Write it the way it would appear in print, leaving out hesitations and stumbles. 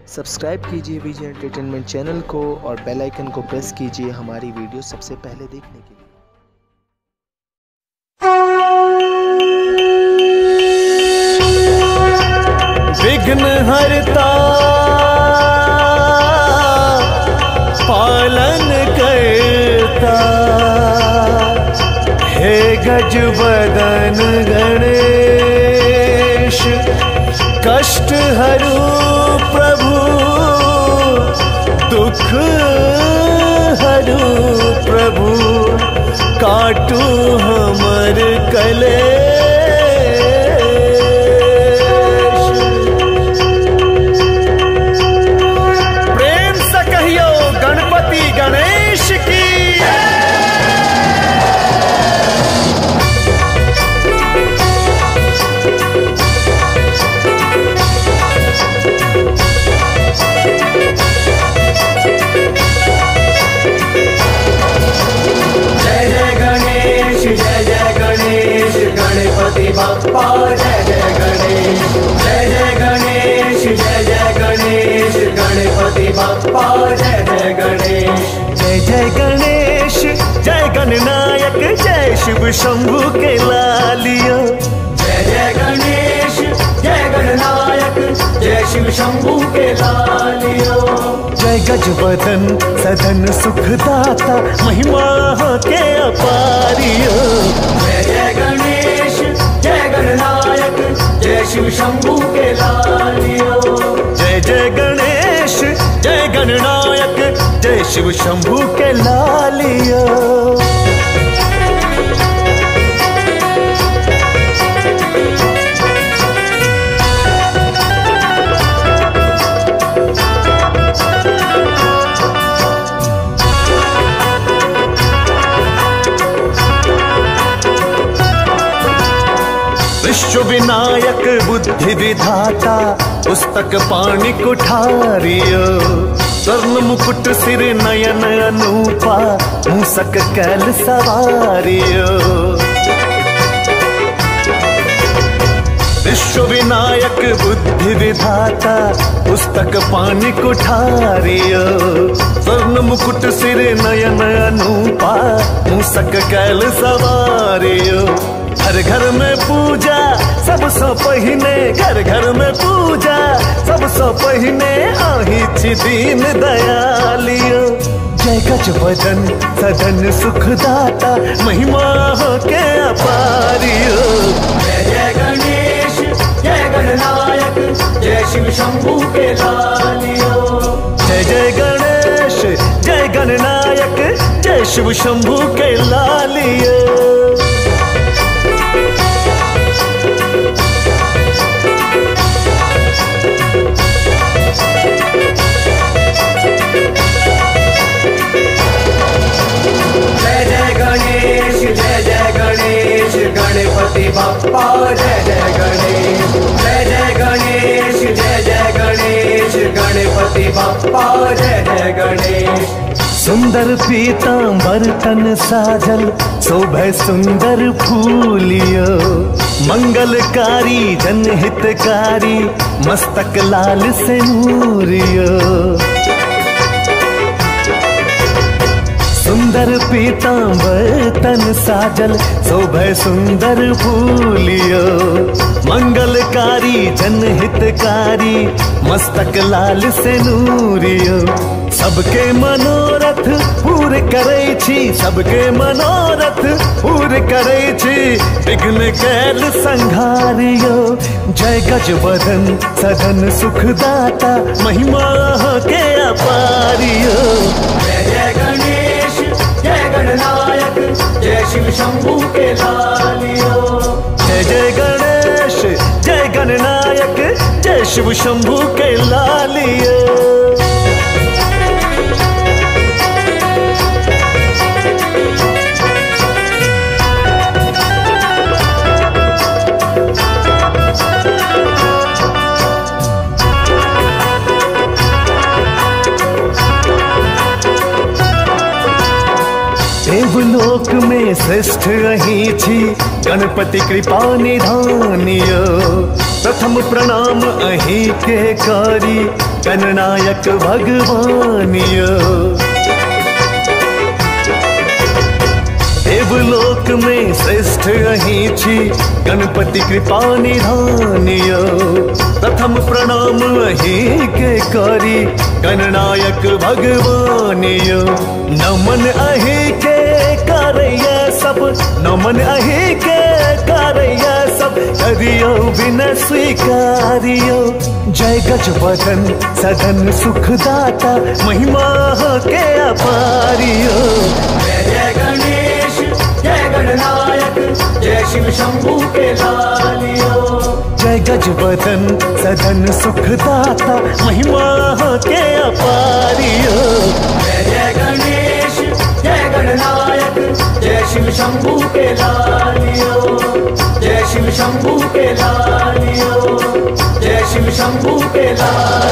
Subscribe कीजिए विजय entertainment channel को और बेल आइकन को प्रेस कीजिए हमारी वीडियो सबसे पहले देखने के लिए। विघ्न हरता पालन करता हे गजवदन गणेश, कष्ट हरु प्रभु दुख हरु प्रभु, काटू हमर कलेश। प्रेम से कहियो गणपति गणेश की। गणपति बप्पा जय जय गणेश, जय जय गणेश, जय जय गणेश, गणपति बप्पा जय जय गणेश। जय जय गणेश, जय गणनायक, जय शिव शंभू के लालियो। जय जय गणेश, जय गणनायक, जय शिव शंभू के लालियो। जय गजवदन सदन सुखदाता, महिमा के अपारियो। जय जय गणेश, जय गणनायक, जय शिव शंभू के लालियो। जय जय गणेश, जय गणनायक, जय शिव शंभू के लालियो। विश्व विनायक बुद्धि विधाता, पुस्तक पाणि कुठारियो। स्वर्ण मुकुट सिर नयन अनूपा, मूसक कैल सवारियो। विश्व विनायक बुद्धि विधाता, पुस्तक पाणि कुठारियो। स्वर्ण मुकुट सिर नयन अनूपा, मूसक कैल सवारियो। घर घर में पूजा सबसे पहिने, घर घर में पूजा सबसे पहिने, आही छी दीन दयालियो। जय गजवदन सदन सुखदाता, महिमा के अपारियो। जय जय गणेश, जय गणनायक, जय शिव शंभू के लालियो। जय जय गणेश, जय गणनायक, जय शिव शंभू के लालियो। गणपति बप्पा जय जय गणेश, जय जय गणेश, जय जय गणेश, गणपति बप्पा जय जय गणेश। सुंदर पीतांबर तन साजल, शोभे सुंदर फूलियो। मंगलकारी जनहितकारी, मस्तक लाल से नूरियो। सुंदर पीतांबर तन साजल, शोभे सुंदर फूलियो। मंगलकारी जनहितकारी, मस्तक लाल से नूरियो। सबके मनोरथ पूरे करे छी, सबके मनोरथ पूरे करे छी, विघ्न कैल संघारियो। जय गजवदन सदन सुखदाता, महिमा के अपारियो। जय जय गणेश, जय गणनायक, जय शिव शंभू के लालियो। जय जय गणेश, जय गणनायक, जय शिव शंभू के लालियो। देवलोक में श्रेष्ठ रही छी, गणपति कृपा निधानियो। प्रथम प्रणाम अहीं के कारी गणनायक भगवानियो। देवलोक में श्रेष्ठ अहीं छी गणपति कृपा निधानियो। प्रथम प्रणाम अहीं के करी गणनायक भगवानियो। नमन अहीं के करैया सब, नमन अहीं के करैया सब, करियो बिना स्वीकारियो। जय गजबदन सदन सुखदाता, महिमा के अपारियो। जय जय गणेश जय गणनायक, जय शिव शंभू के लालियो। जय गजबदन सदन सुखदाता, महिमा के अपारियो। जय जय गणेश जय गणनायक, जय शिव शंभू के लालियो। जय शिव शंभू के लालियो, जय शिव शंभू के लालियो।